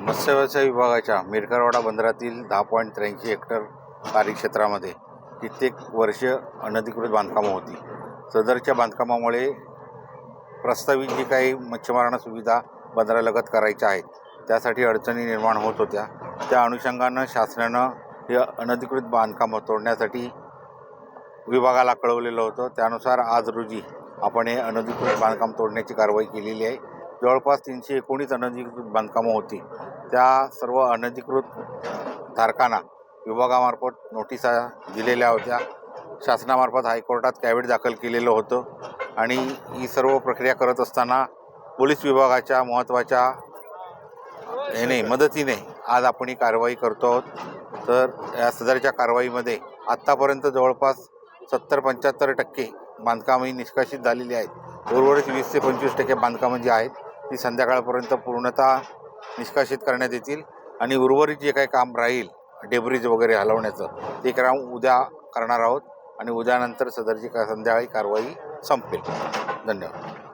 मत्स्यव्यवसाय विभागाच्या मिरकरवाडा बंदरातील 10.83 हेक्टर कार्यक्षेत्रामध्ये कित्येक वर्ष अनधिकृत बांधकामं होती. सदरच्या बांधकामामुळे प्रस्तावित जी काही मच्छीमारांना सुविधा बंदरालगत करायच्या आहेत त्यासाठी अडचणी निर्माण होत होत्या. त्या अनुषंगानं शासनानं हे अनधिकृत बांधकामं तोडण्यासाठी विभागाला कळवलेलं होतं. त्यानुसार आज रोजी आपण हे अनधिकृत बांधकाम तोडण्याची कारवाई केलेली आहे. जवळपास 319 अनधिकृत बांधकामं होती. त्या सर्व अनधिकृत धारकांना विभागामार्फत नोटिसा दिलेल्या होत्या. शासनामार्फत हायकोर्टात कॅव्हेट दाखल केलेलं होतं आणि ही सर्व प्रक्रिया करत असताना पोलीस विभागाच्या महत्त्वाच्या मदतीने आज आपण ही कारवाई करतो आहोत. तर या सदरच्या कारवाईमध्ये आत्तापर्यंत जवळपास 70-75% बांधकामं ही निष्कासित झालेली आहेत. उर्वरित 20 ते 25% बांधकामं जी आहेत ती संध्याकाळपर्यंत पूर्णतः निष्कासित करण्यात येतील आणि उर्वरित जे काही काम राहील डेब्रिज वगैरे हलवण्याचं ते काम उद्या करणार आहोत आणि उद्यानंतर सदरची संध्याकाळी कारवाई संपेल. धन्यवाद.